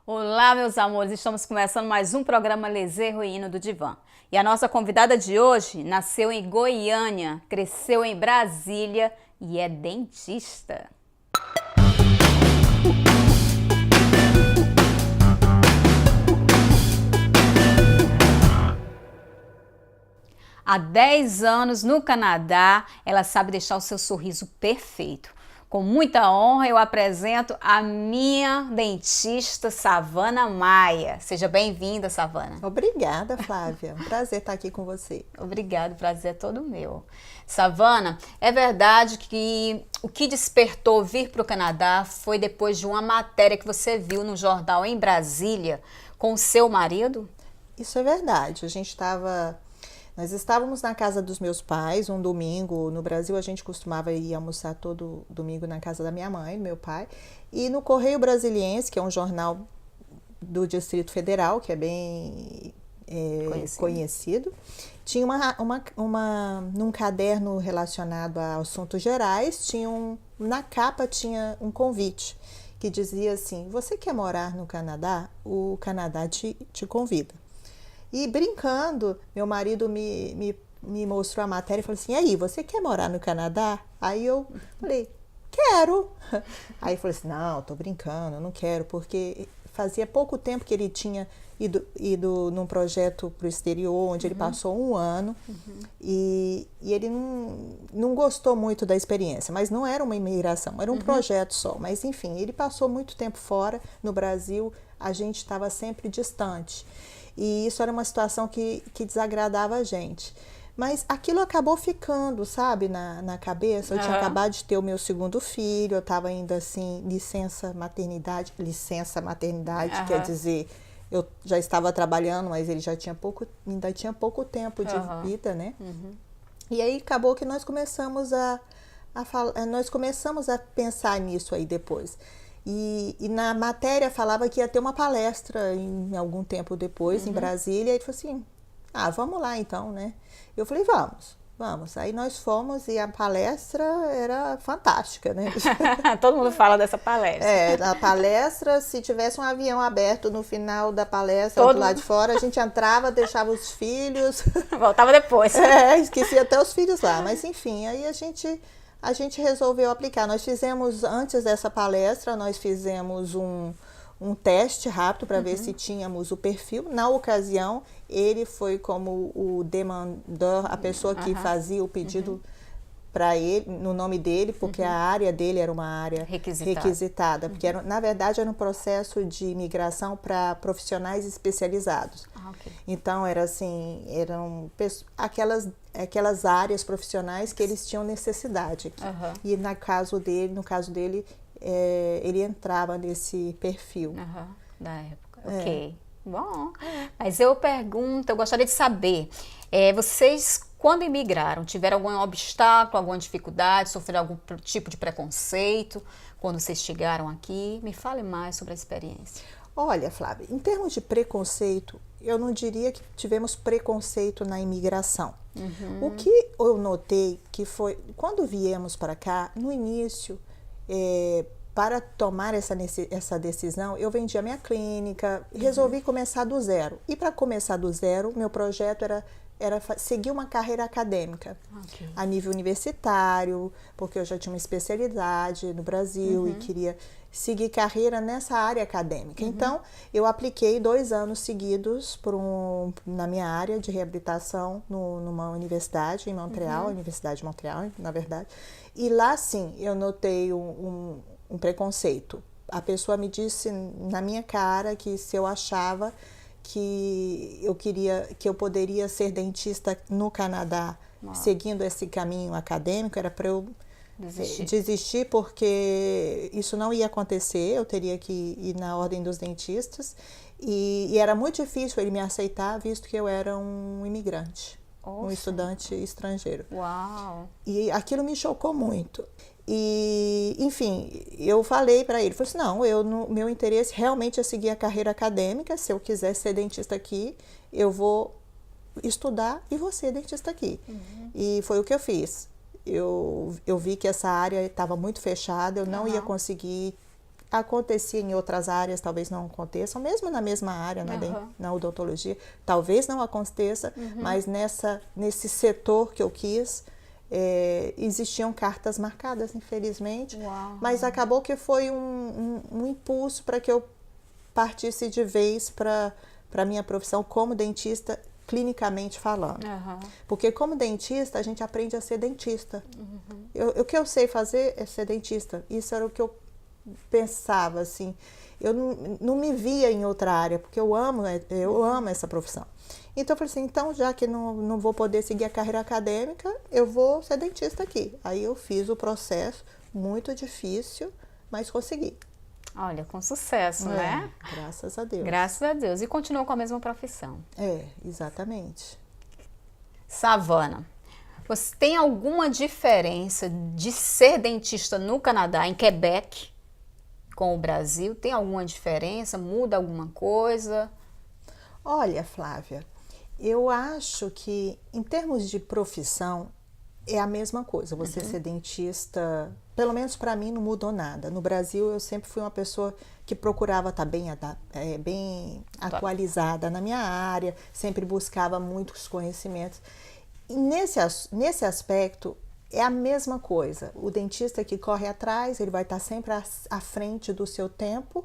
Olá, meus amores, estamos começando mais um programa Les Heroínas do Divã. E a nossa convidada de hoje nasceu em Goiânia, cresceu em Brasília e é dentista. Há 10 anos no Canadá, ela sabe deixar o seu sorriso perfeito. Com muita honra, eu apresento a minha dentista, Savana Maia. Seja bem-vinda, Savana. Obrigada, Flávia. Um prazer estar aqui com você. Obrigada, o prazer é todo meu. Savana, é verdade que o que despertou vir para o Canadá foi depois de uma matéria que você viu no jornal em Brasília com o seu marido? Isso é verdade. Nós estávamos na casa dos meus pais um domingo. No Brasil, a gente costumava ir almoçar todo domingo na casa da minha mãe, do meu pai. E no Correio Brasiliense, que é um jornal do Distrito Federal, que é bem conhecido, tinha num caderno relacionado a assuntos gerais, na capa tinha um convite que dizia assim: você quer morar no Canadá? O Canadá te convida. E brincando, meu marido me mostrou a matéria e falou assim: e aí, você quer morar no Canadá? Aí eu falei: quero. Aí ele falou assim: não, tô brincando, eu não quero, porque fazia pouco tempo que ele tinha ido num projeto para o exterior, onde ele passou um ano, e ele não gostou muito da experiência, mas não era uma imigração, era um projeto só. Mas enfim, ele passou muito tempo fora. No Brasil, a gente estava sempre distante. E isso era uma situação que desagradava a gente. Mas aquilo acabou ficando, sabe, na cabeça. Eu tinha acabado de ter o meu segundo filho, eu estava ainda assim, licença maternidade, quer dizer, eu já estava trabalhando, mas ele ainda tinha pouco tempo de vida, né? E aí acabou que nós começamos a pensar nisso aí depois. E na matéria falava que ia ter uma palestra em algum tempo depois, em Brasília, e ele falou assim: vamos lá então, né? Eu falei: vamos. Aí nós fomos e a palestra era fantástica, né? Todo mundo fala dessa palestra. A palestra, se tivesse um avião aberto no final da palestra, do lado de fora, a gente entrava, deixava os filhos. Voltava depois. Esquecia até os filhos lá, mas enfim, aí a gente resolveu aplicar. Nós fizemos, antes dessa palestra, nós fizemos um teste rápido para ver se tínhamos o perfil. Na ocasião, ele foi como o demandor, a pessoa que fazia o pedido para ele, no nome dele, porque a área dele era uma área requisitada, porque na verdade era um processo de imigração para profissionais especializados. Então eram aquelas áreas profissionais que eles tinham necessidade aqui. E no caso dele, ele entrava nesse perfil. Da época. Ok. Bom, mas eu gostaria de saber, vocês, quando imigraram, tiveram algum obstáculo, alguma dificuldade, sofreram algum tipo de preconceito quando vocês chegaram aqui? Me fale mais sobre a experiência. Olha, Flávia, em termos de preconceito, eu não diria que tivemos preconceito na imigração. O que eu notei que foi, quando viemos para cá, no início, para tomar essa decisão, eu vendi a minha clínica, resolvi começar do zero. E para começar do zero, meu projeto era seguir uma carreira acadêmica a nível universitário, porque eu já tinha uma especialidade no Brasil e queria seguir carreira nessa área acadêmica. Então, eu apliquei 2 anos seguidos na minha área de reabilitação numa universidade em Montreal, Universidade de Montreal, na verdade. E lá, sim, eu notei um preconceito. A pessoa me disse na minha cara que se eu achava que eu poderia ser dentista no Canadá, seguindo esse caminho acadêmico, era para eu desistir, porque isso não ia acontecer, eu teria que ir na ordem dos dentistas, e era muito difícil ele me aceitar, visto que eu era um imigrante, um estudante estrangeiro. Uau! E aquilo me chocou muito. E, enfim, eu falei para ele, falei assim: não, meu interesse realmente é seguir a carreira acadêmica. Se eu quiser ser dentista aqui, eu vou estudar e vou ser dentista aqui. E foi o que eu fiz. Eu vi que essa área estava muito fechada, eu não ia conseguir acontecia em outras áreas, talvez não aconteçam, mesmo na mesma área, Uhum. na odontologia, talvez não aconteça, mas nesse setor que eu quis, existiam cartas marcadas, infelizmente, Uau. mas acabou que foi um impulso para que eu partisse de vez para a minha profissão como dentista, clinicamente falando. Uhum. Porque como dentista, a gente aprende a ser dentista. O que eu sei fazer é ser dentista. Isso era o que eu pensava, assim. Eu não me via em outra área, porque eu amo essa profissão. Então eu falei assim, então já que não vou poder seguir a carreira acadêmica, eu vou ser dentista aqui. Aí eu fiz o processo, muito difícil, mas consegui. Olha, com sucesso, né? Graças a Deus. Graças a Deus. E continuou com a mesma profissão. Exatamente. Savana, você tem alguma diferença de ser dentista no Canadá, em Quebec, com o Brasil? Tem alguma diferença? Muda alguma coisa? Olha, Flávia, eu acho que em termos de profissão é a mesma coisa. Você ser dentista, pelo menos para mim, não mudou nada. No Brasil, eu sempre fui uma pessoa que procurava estar bem atualizada na minha área, sempre buscava muitos conhecimentos. E nesse aspecto, é a mesma coisa. O dentista que corre atrás, ele vai estar sempre à frente do seu tempo.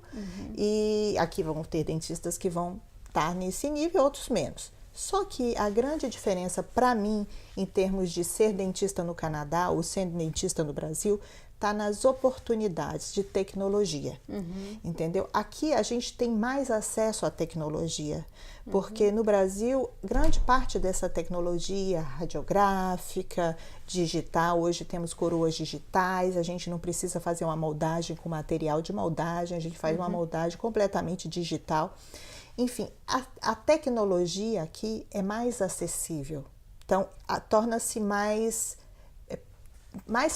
E aqui vão ter dentistas que vão estar nesse nível, outros menos. Só que a grande diferença para mim, em termos de ser dentista no Canadá ou ser dentista no Brasil, está nas oportunidades de tecnologia, entendeu? Aqui a gente tem mais acesso à tecnologia, porque no Brasil, grande parte dessa tecnologia radiográfica, digital, hoje temos coroas digitais, a gente não precisa fazer uma moldagem com material de moldagem, a gente faz uma moldagem completamente digital. Enfim, a tecnologia aqui é mais acessível, então torna-se mais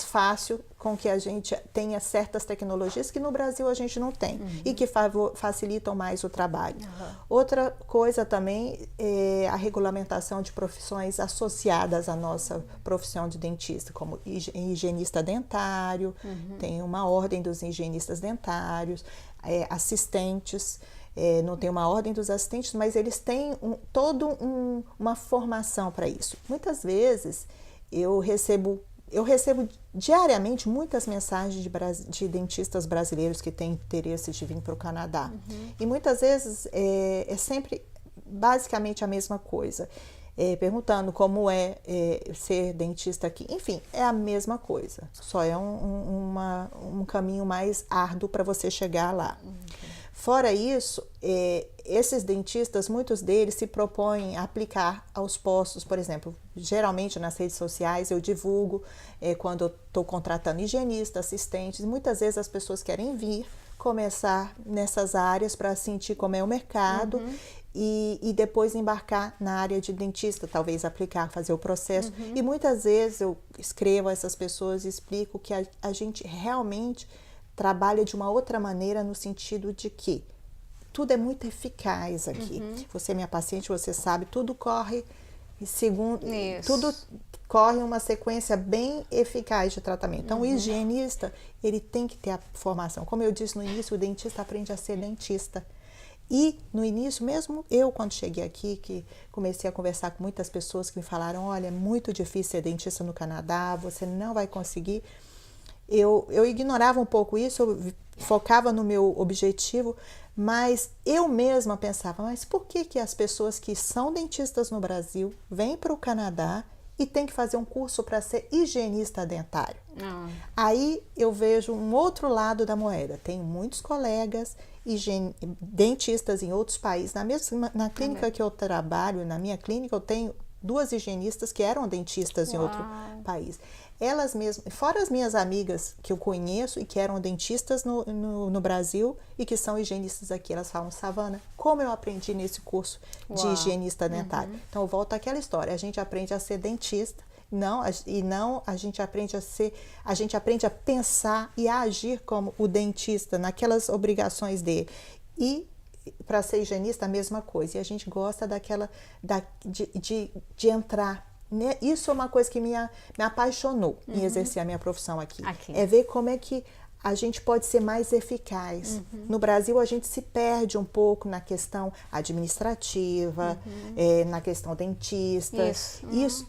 fácil com que a gente tenha certas tecnologias que no Brasil a gente não tem e que facilitam mais o trabalho. Outra coisa também é a regulamentação de profissões associadas à nossa profissão de dentista, como higienista dentário, tem uma ordem dos higienistas dentários, assistentes. Não tem uma ordem dos assistentes, mas eles têm toda uma formação para isso. Muitas vezes eu recebo diariamente muitas mensagens de dentistas brasileiros que têm interesse de vir para o Canadá. E muitas vezes é sempre basicamente a mesma coisa. Perguntando como é ser dentista aqui. Enfim, é a mesma coisa. Só é um caminho mais árduo para você chegar lá. Fora isso, esses dentistas, muitos deles se propõem a aplicar aos postos, por exemplo, geralmente nas redes sociais eu divulgo quando eu estou contratando higienistas, assistentes, muitas vezes as pessoas querem vir começar nessas áreas para sentir como é o mercado e depois embarcar na área de dentista, talvez aplicar, fazer o processo. E muitas vezes eu escrevo a essas pessoas e explico que a gente realmente trabalha de uma outra maneira no sentido de que tudo é muito eficaz aqui. Você é minha paciente, você sabe, tudo corre uma sequência bem eficaz de tratamento. Então, o higienista, ele tem que ter a formação. Como eu disse no início, o dentista aprende a ser dentista. E no início, mesmo eu quando cheguei aqui, que comecei a conversar com muitas pessoas que me falaram, olha, é muito difícil ser dentista no Canadá, você não vai conseguir. Eu ignorava um pouco isso, eu focava no meu objetivo, mas eu mesma pensava, mas por que as pessoas que são dentistas no Brasil vêm para o Canadá e tem que fazer um curso para ser higienista dentário? Aí eu vejo um outro lado da moeda. Tenho muitos colegas dentistas em outros países. Na clínica que eu trabalho, na minha clínica, eu tenho 2 higienistas que eram dentistas em outro país. Elas mesmas, fora as minhas amigas que eu conheço e que eram dentistas no Brasil e que são higienistas aqui, elas falam, Savana, como eu aprendi nesse curso de higienista dentário? Então, eu volto àquela história, a gente aprende a ser dentista, a gente aprende a pensar e a agir como o dentista naquelas obrigações dele. E para ser higienista, a mesma coisa. E a gente gosta de entrar. Isso é uma coisa que me apaixonou em exercer a minha profissão aqui. É ver como é que a gente pode ser mais eficaz. No Brasil, a gente se perde um pouco na questão administrativa, na questão dentista.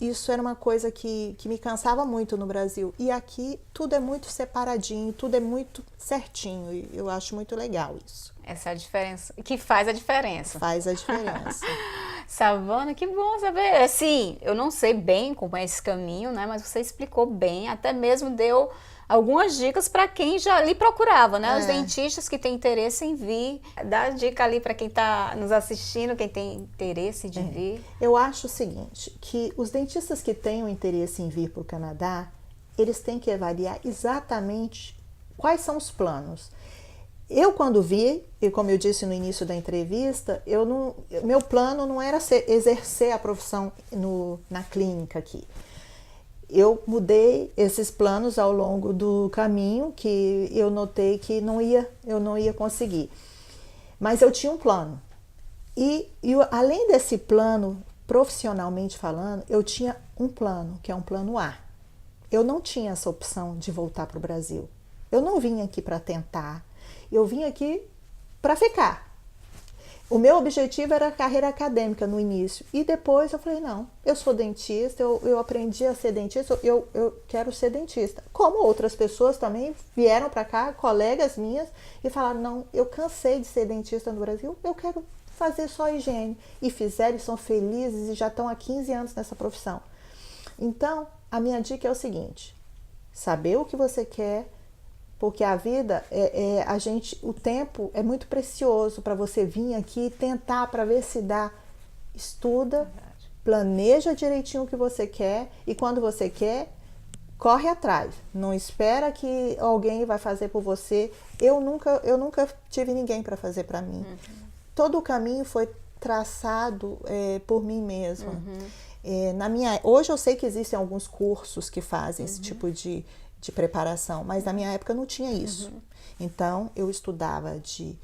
Isso era uma coisa que me cansava muito no Brasil. E aqui, tudo é muito separadinho, tudo é muito certinho. E eu acho muito legal isso. Essa é a diferença, que faz a diferença. Faz a diferença. Savana, que bom saber. Assim, eu não sei bem como é esse caminho, né? Mas você explicou bem, até mesmo deu algumas dicas para quem já lhe procurava, né? Os dentistas que têm interesse em vir. Dá dica ali para quem está nos assistindo, quem tem interesse de vir. Eu acho o seguinte, que os dentistas que têm o interesse em vir para o Canadá, eles têm que avaliar exatamente quais são os planos. Eu, quando vi, e como eu disse no início da entrevista, meu plano não era exercer a profissão na clínica aqui. Eu mudei esses planos ao longo do caminho, que eu notei que eu não ia conseguir. Mas eu tinha um plano. E além desse plano, profissionalmente falando, eu tinha um plano, que é um plano A. Eu não tinha essa opção de voltar para o Brasil. Eu não vim aqui para tentar. Eu vim aqui para ficar. O meu objetivo era a carreira acadêmica no início. E depois eu falei, não, eu sou dentista, eu aprendi a ser dentista, eu quero ser dentista. Como outras pessoas também vieram para cá, colegas minhas, e falaram, não, eu cansei de ser dentista no Brasil, eu quero fazer só higiene. E fizeram, e são felizes e já estão há 15 anos nessa profissão. Então, a minha dica é o seguinte, saber o que você quer, porque a vida, o tempo é muito precioso para você vir aqui e tentar para ver se dá. Estuda, planeja direitinho o que você quer e quando você quer, corre atrás. Não espera que alguém vai fazer por você. Eu nunca tive ninguém para fazer para mim. Todo o caminho foi traçado por mim mesma. Hoje eu sei que existem alguns cursos que fazem esse tipo de preparação, mas na minha época não tinha isso. Então, eu estudava de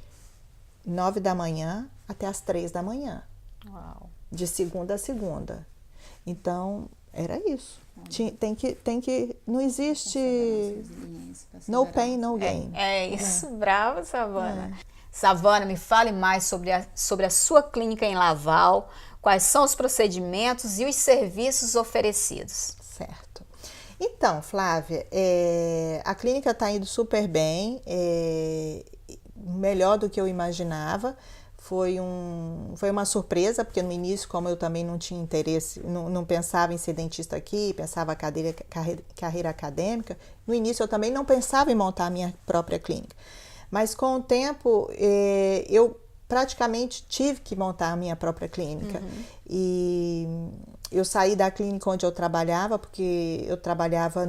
9 da manhã até as 3 da manhã. Uau. De segunda a segunda. Então, era isso. Tem que não existe no pain, no gain. É isso, brava, Savana. Savana, me fale mais sobre a sua clínica em Laval, quais são os procedimentos e os serviços oferecidos. Certo. Então, Flávia, a clínica está indo super bem, melhor do que eu imaginava. Foi uma surpresa, porque no início, como eu também não tinha interesse, não pensava em ser dentista aqui, pensava carreira acadêmica, no início eu também não pensava em montar a minha própria clínica. Mas com o tempo, eu praticamente tive que montar a minha própria clínica. E eu saí da clínica onde eu trabalhava, porque eu trabalhava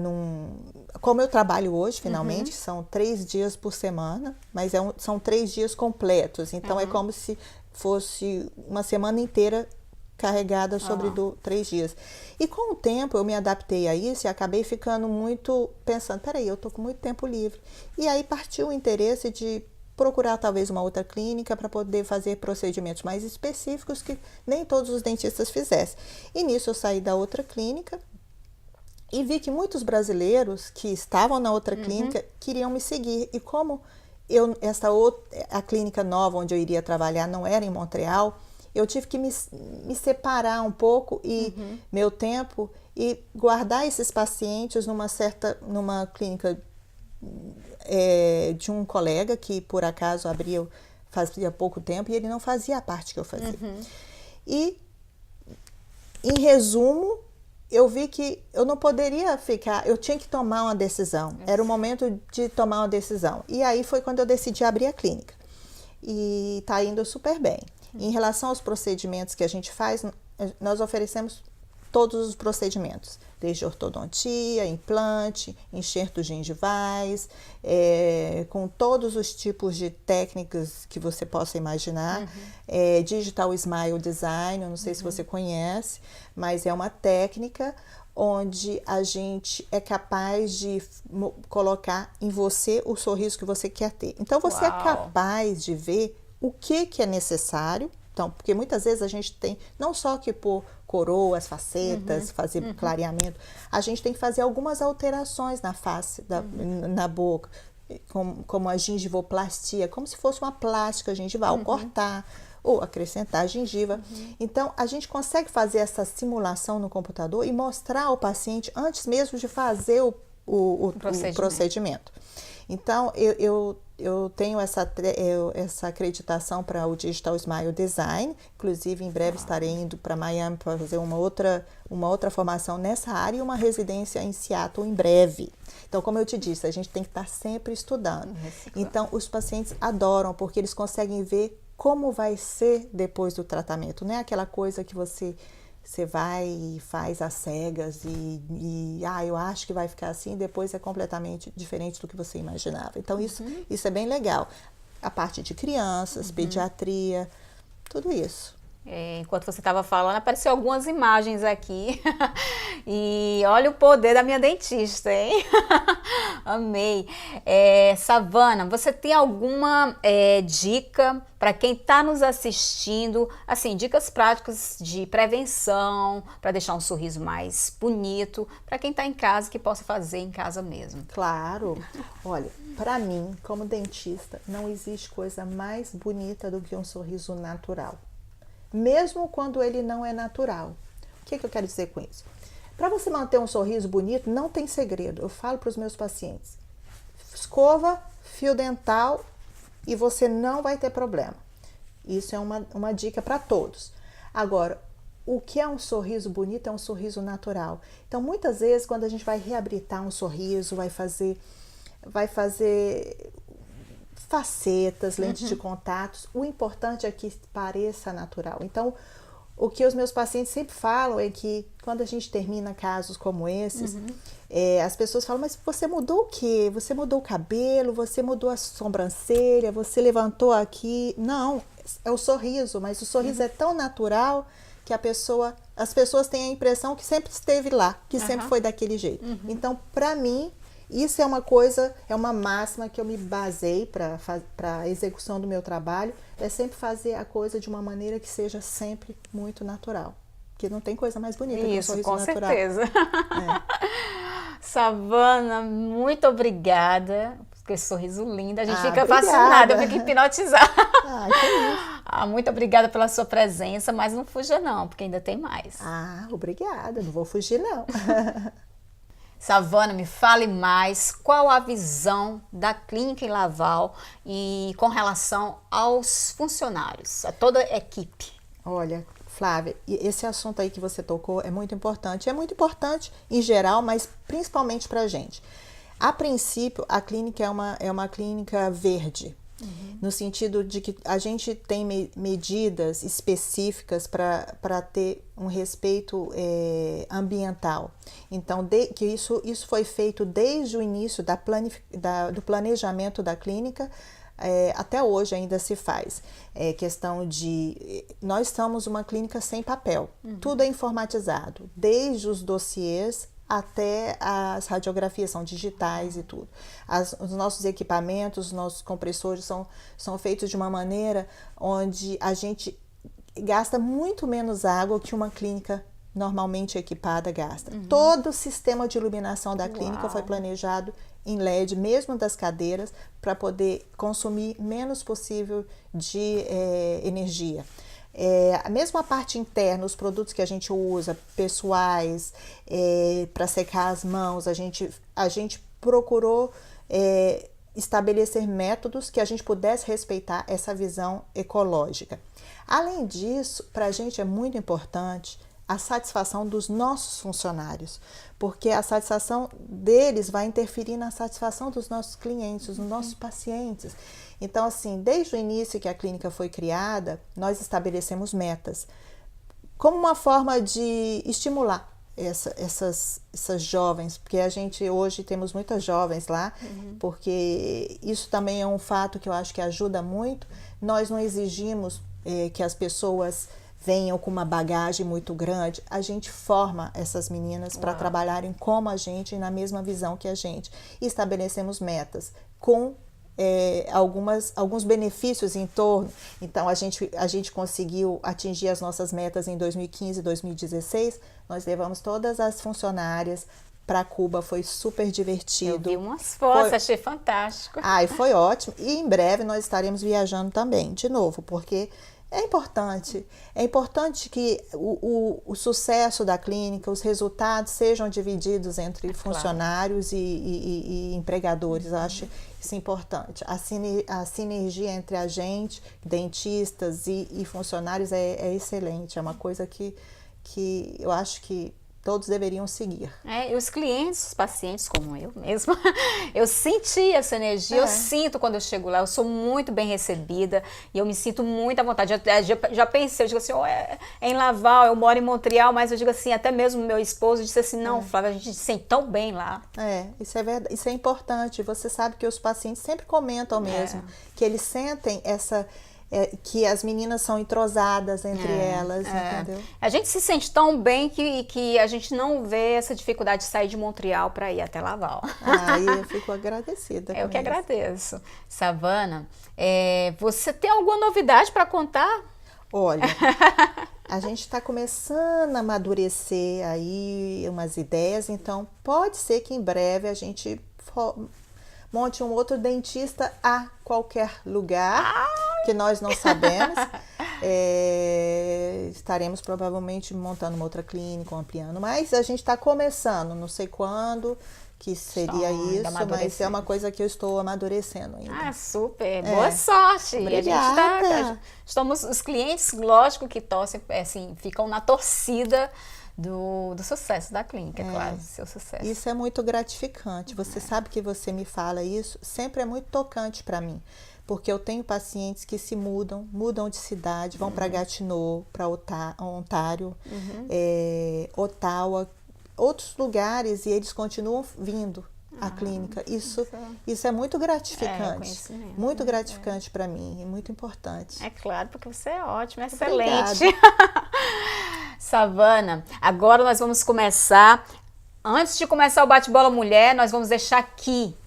como eu trabalho hoje, finalmente, são 3 dias por semana, mas são 3 dias completos. Então, é como se fosse uma semana inteira carregada sobre 3 dias. E com o tempo, eu me adaptei a isso e acabei ficando muito pensando, peraí, eu tô com muito tempo livre. E aí partiu o interesse de procurar talvez uma outra clínica para poder fazer procedimentos mais específicos que nem todos os dentistas fizessem. E nisso eu saí da outra clínica e vi que muitos brasileiros que estavam na outra clínica queriam me seguir. E como a clínica nova onde eu iria trabalhar não era em Montreal, eu tive que me separar um pouco e meu tempo e guardar esses pacientes numa clínica de um colega que por acaso abriu fazia pouco tempo e ele não fazia a parte que eu fazia. E em resumo, eu vi que eu não poderia ficar, eu tinha que tomar uma decisão. Era o momento de tomar uma decisão. E aí foi quando eu decidi abrir a clínica. E está indo super bem. Em relação aos procedimentos que a gente faz, nós oferecemos todos os procedimentos, desde ortodontia, implante, enxertos gengivais, com todos os tipos de técnicas que você possa imaginar. Digital Smile Design, eu não sei se você conhece, mas é uma técnica onde a gente é capaz de colocar em você o sorriso que você quer ter. Então, você é capaz de ver o que é necessário. Então, porque muitas vezes a gente tem não só que pôr coroas, facetas, fazer clareamento, a gente tem que fazer algumas alterações na face, na boca. como a gengivoplastia, como se fosse uma plástica gengival, cortar ou acrescentar gengiva. Então, a gente consegue fazer essa simulação no computador e mostrar ao paciente antes mesmo de fazer o procedimento. Então, eu tenho essa acreditação para o Digital Smile Design. Inclusive, em breve estarei indo para Miami para fazer uma outra formação nessa área e uma residência em Seattle em breve. Então, como eu te disse, a gente tem que estar sempre estudando. Então, os pacientes adoram, porque eles conseguem ver como vai ser depois do tratamento. Não é aquela coisa que você vai e faz às cegas eu acho que vai ficar assim, depois é completamente diferente do que você imaginava. Então, isso é bem legal. A parte de crianças, pediatria, tudo isso. Enquanto você estava falando, apareceu algumas imagens aqui. E olha o poder da minha dentista, hein? Amei. Savana, você tem alguma dica para quem está nos assistindo? Assim, dicas práticas de prevenção, para deixar um sorriso mais bonito, para quem está em casa, que possa fazer em casa mesmo. Claro. Olha, para mim, como dentista, não existe coisa mais bonita do que um sorriso natural. Mesmo quando ele não é natural. O que eu quero dizer com isso? Para você manter um sorriso bonito, não tem segredo. Eu falo para os meus pacientes, escova, fio dental e você não vai ter problema. Isso é uma dica para todos. Agora, o que é um sorriso bonito é um sorriso natural. Então, muitas vezes, quando a gente vai reabilitar um sorriso, vai fazer facetas, lentes de contatos, o importante é que pareça natural. Então, o que os meus pacientes sempre falam é que quando a gente termina casos como esses, as pessoas falam, mas você mudou o quê? Você mudou o cabelo, você mudou a sobrancelha, você levantou aqui. Não, é o sorriso, mas o sorriso é tão natural que as pessoas têm a impressão que sempre esteve lá, que sempre foi daquele jeito. Então, para mim, isso é uma máxima que eu me basei para a execução do meu trabalho, é sempre fazer a coisa de uma maneira que seja sempre muito natural. Porque não tem coisa mais bonita que um sorriso natural. Isso, com certeza. Savana, muito obrigada por esse sorriso lindo. A gente fica fascinada, eu fico hipnotizada. Que isso. Muito obrigada pela sua presença, mas não fuja não, porque ainda tem mais. Obrigada, não vou fugir não. Savana, me fale mais, qual a visão da clínica em Laval e com relação aos funcionários, a toda a equipe? Olha, Flávia, esse assunto aí que você tocou é muito importante. É muito importante em geral, mas principalmente para a gente. A princípio, a clínica é uma clínica verde. No sentido de que a gente tem medidas específicas para ter um respeito ambiental. Então, que isso foi feito desde o início do planejamento da clínica, até hoje ainda se faz. Questão de... Nós somos uma clínica sem papel, tudo é informatizado, desde os dossiês até as radiografias são digitais e tudo. Os nossos equipamentos, os nossos compressores são feitos de uma maneira onde a gente gasta muito menos água que uma clínica normalmente equipada gasta. Todo o sistema de iluminação da clínica foi planejado em LED, mesmo das cadeiras, para poder consumir menos possível de energia. Mesmo a parte interna, os produtos que a gente usa, pessoais, para secar as mãos, a gente procurou estabelecer métodos que a gente pudesse respeitar essa visão ecológica. Além disso, para a gente é muito importante a satisfação dos nossos funcionários, porque a satisfação deles vai interferir na satisfação dos nossos clientes, dos nossos pacientes. Então, assim, desde o início que a clínica foi criada, nós estabelecemos metas, como uma forma de estimular essas jovens, porque a gente hoje temos muitas jovens lá, porque isso também é um fato que eu acho que ajuda muito. Nós não exigimos que as pessoas venham com uma bagagem muito grande, a gente forma essas meninas para trabalharem como a gente, na mesma visão que a gente. E estabelecemos metas com alguns benefícios em torno. Então, a gente conseguiu atingir as nossas metas em 2015 e 2016. Nós levamos todas as funcionárias para Cuba, foi super Eu divertido. vi umas fotos, Foi- achei fantástico. Ai, foi ótimo. E em breve nós estaremos viajando também, de novo, porque é importante que o sucesso da clínica, os resultados sejam divididos entre funcionários e empregadores. Eu acho isso importante. A sinergia entre a gente, dentistas e funcionários é excelente. É uma coisa que eu acho que todos deveriam seguir. E os clientes, os pacientes, como eu mesma, eu senti essa energia, eu sinto quando eu chego lá, eu sou muito bem recebida e eu me sinto muito à vontade. Já pensei, eu digo assim, é em Laval, eu moro em Montreal, mas eu digo assim, até mesmo meu esposo disse assim, não, Flávia, a gente se sente tão bem lá. Isso é verdade, isso é importante. Você sabe que os pacientes sempre comentam mesmo, que eles sentem que as meninas são entrosadas entre elas, entendeu? A gente se sente tão bem que a gente não vê essa dificuldade de sair de Montreal para ir até Laval. Aí eu fico agradecida. Eu que agradeço. Savana, você tem alguma novidade para contar? Olha, a gente está começando a amadurecer aí umas ideias, então pode ser que em breve a gente monte um outro dentista a qualquer lugar, que nós não sabemos. Estaremos provavelmente montando uma outra clínica, ampliando, mas a gente está começando, não sei quando que seria isso, mas é uma coisa que eu estou amadurecendo ainda. Super, boa sorte. Obrigada. E a gente estamos, os clientes, lógico que torcem, assim, ficam na torcida do sucesso da clínica, claro, do seu sucesso. Isso é muito gratificante. Você sabe que você me fala isso, sempre é muito tocante para mim, porque eu tenho pacientes que se mudam de cidade, vão para Gatineau, para Ontário, Ottawa, outros lugares, e eles continuam vindo à clínica. Isso é muito gratificante. Muito gratificante para mim e muito importante. É claro, porque você é ótima, excelente. Savana, agora nós vamos começar. Antes de começar o Bate-Bola Mulher, nós vamos deixar aqui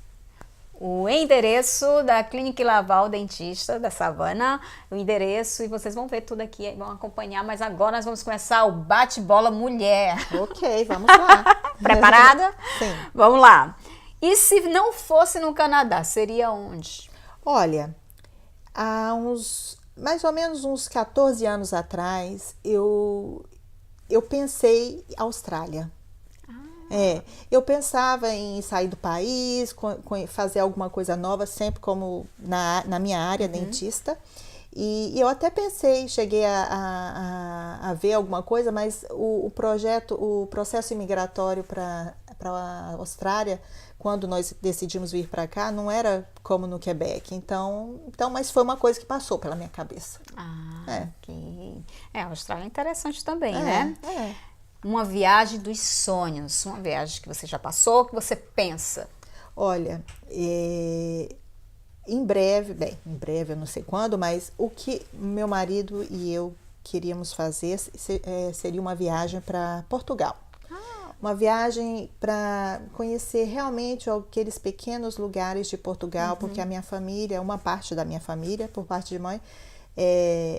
o endereço da Clínica Laval Dentista da Savana, o endereço, e vocês vão ver tudo aqui, vão acompanhar, mas agora nós vamos começar o Bate-Bola Mulher. Ok, vamos lá. Preparada? Sim. Vamos lá. E se não fosse no Canadá, seria onde? Olha, há mais ou menos uns 14 anos atrás, eu pensei Austrália. Eu pensava em sair do país, fazer alguma coisa nova, sempre como na minha área, dentista. E eu até pensei, cheguei a ver alguma coisa, mas o processo imigratório para a Austrália, quando nós decidimos vir para cá, não era como no Quebec. Então, mas foi uma coisa que passou pela minha cabeça. Ok. A Austrália é interessante também, né? Uma viagem dos sonhos, uma viagem que você já passou, que você pensa? Olha, em breve eu não sei quando, mas o que meu marido e eu queríamos fazer seria uma viagem para Portugal. Uma viagem para conhecer realmente aqueles pequenos lugares de Portugal, porque a minha família, uma parte da minha família, por parte de mãe,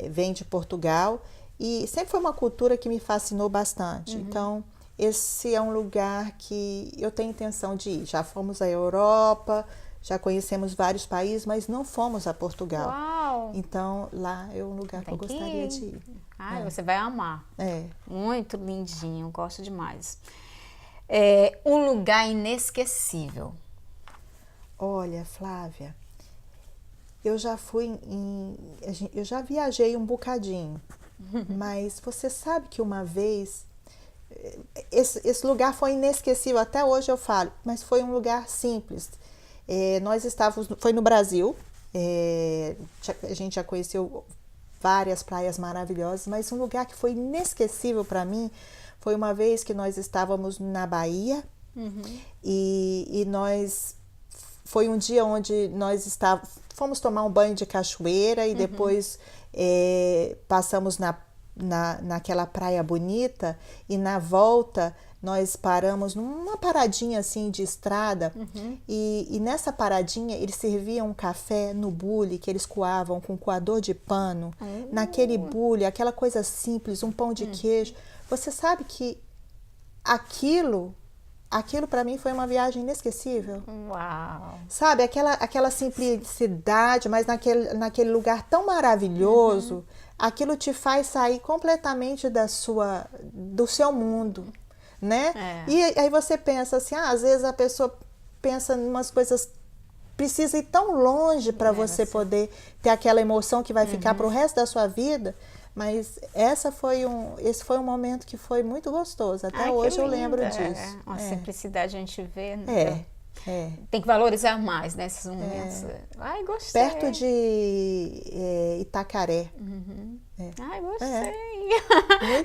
vem de Portugal. E sempre foi uma cultura que me fascinou bastante. Então, esse é um lugar que eu tenho intenção de ir. Já fomos à Europa, já conhecemos vários países, mas não fomos a Portugal. Uau! Então, lá é um lugar que eu gostaria de ir. Você vai amar. Muito lindinho, gosto demais. Um lugar inesquecível. Olha, Flávia, eu já eu já viajei um bocadinho. Mas você sabe que uma vez esse lugar foi inesquecível, até hoje eu falo, mas foi um lugar simples. Foi no Brasil, a gente já conheceu várias praias maravilhosas, mas um lugar que foi inesquecível para mim foi uma vez que nós estávamos na Bahia e foi um dia onde nós fomos tomar um banho de cachoeira e depois passamos naquela praia bonita, e na volta nós paramos numa paradinha assim de estrada, e nessa paradinha eles serviam um café no bule que eles coavam com coador de pano, naquele bule, aquela coisa simples, um pão de queijo. Você sabe que aquilo aquilo para mim foi uma viagem inesquecível. Uau! Sabe, aquela simplicidade, mas naquele lugar tão maravilhoso, aquilo te faz sair completamente do seu mundo, né? E aí você pensa assim, às vezes a pessoa pensa em umas coisas, precisa ir tão longe para você poder ter aquela emoção que vai ficar para o resto da sua vida, mas esse foi um momento que foi muito gostoso, até hoje eu lembro disso. Uma simplicidade a gente vê, né? Tem que valorizar mais, né, esses momentos. Ai, gostei. Perto de Itacaré. Ai, gostei.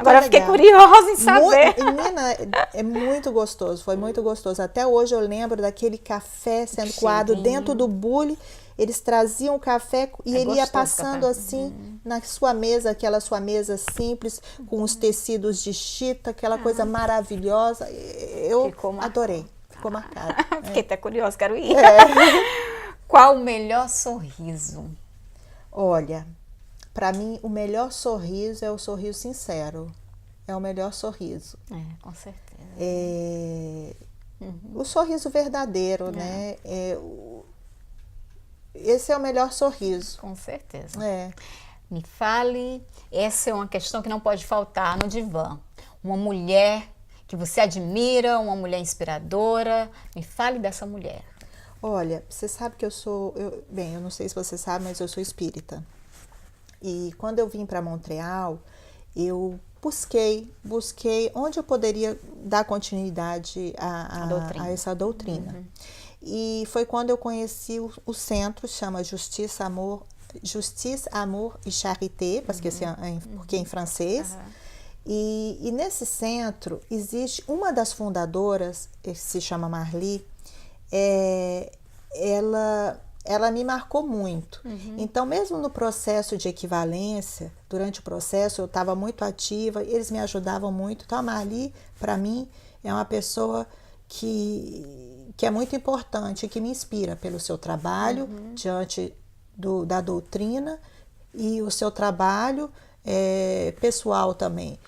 Agora eu fiquei curiosa em saber. Menina, é muito gostoso, foi muito gostoso. Até hoje eu lembro daquele café sendo coado dentro do bule. Eles traziam o café e ele ia passando assim na sua mesa, aquela sua mesa simples, com os tecidos de chita, aquela coisa maravilhosa. Eu adorei. Ficou marcado. Fiquei até curiosa, quero ir. Qual o melhor sorriso? Olha, para mim o melhor sorriso é o sorriso sincero. É o melhor sorriso. Com certeza. O sorriso verdadeiro, né? Esse é o melhor sorriso. Com certeza. Me fale, essa é uma questão que não pode faltar no divã. Uma mulher que você admira, uma mulher inspiradora. Me fale dessa mulher. Olha, você sabe que eu não sei se você sabe, mas eu sou espírita. E quando eu vim para Montreal, eu busquei onde eu poderia dar continuidade a essa doutrina. E foi quando eu conheci o centro, chama Justice, Amour et Charité, porque é em francês. E nesse centro existe uma das fundadoras, que se chama Marli, ela me marcou muito. Então, mesmo no processo de equivalência, durante o processo eu estava muito ativa, eles me ajudavam muito. Então, a Marli, para mim, é uma pessoa que é muito importante, que me inspira pelo seu trabalho diante da doutrina e o seu trabalho pessoal também.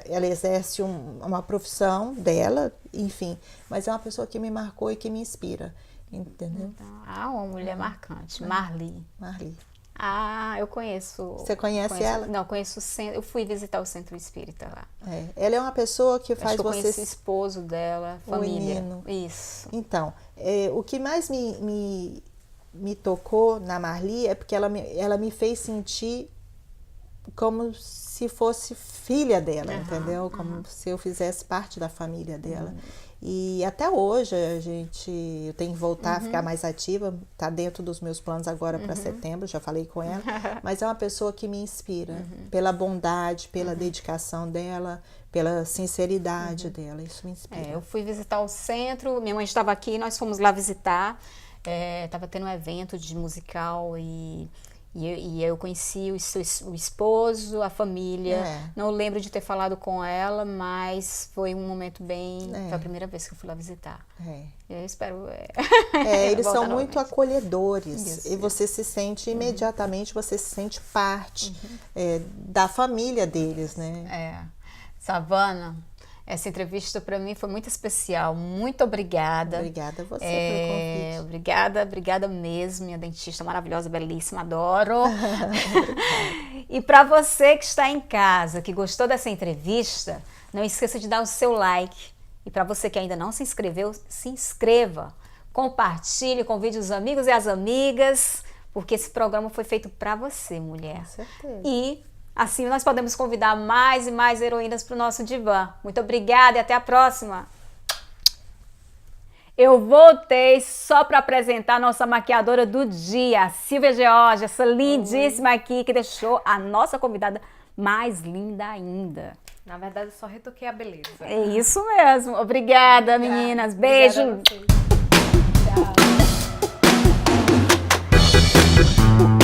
Ela exerce uma profissão dela, enfim, mas é uma pessoa que me marcou e que me inspira, entendeu? Uma mulher marcante. Marli. Eu conheço. Você conhece ela? Não, conheço o centro. Eu fui visitar o centro espírita lá. Ela é uma pessoa que faz você. Conheci o esposo dela, família. Isso. Então, o que mais me tocou na Marli é porque ela me fez sentir como se fosse filha dela, entendeu? Como se eu fizesse parte da família dela. E até hoje eu tenho que voltar a ficar mais ativa, tá dentro dos meus planos agora para setembro, já falei com ela, mas é uma pessoa que me inspira pela bondade, pela dedicação dela, pela sinceridade dela, isso me inspira. Eu fui visitar o centro, minha mãe estava aqui, nós fomos lá visitar, estava tendo um evento de musical e eu conheci o esposo, a família. Não lembro de ter falado com ela, mas foi um momento foi a primeira vez que eu fui lá visitar. Eu espero. Eles são muito acolhedores. E você se sente imediatamente, você se sente parte da família deles, né? Savana, essa entrevista para mim foi muito especial. Muito obrigada. Obrigada a você pelo convite. Obrigada mesmo, minha dentista maravilhosa, belíssima, adoro. E para você que está em casa, que gostou dessa entrevista, não esqueça de dar o seu like. E para você que ainda não se inscreveu, se inscreva. Compartilhe, convide os amigos e as amigas, porque esse programa foi feito para você, mulher. Com certeza. E assim nós podemos convidar mais e mais heroínas para o nosso divã. Muito obrigada e até a próxima. Eu voltei só para apresentar a nossa maquiadora do dia, a Silvia George, essa lindíssima aqui que deixou a nossa convidada mais linda ainda. Na verdade, eu só retoquei a beleza. É isso mesmo. Obrigada, meninas. Beijo. Obrigada a vocês. Tchau.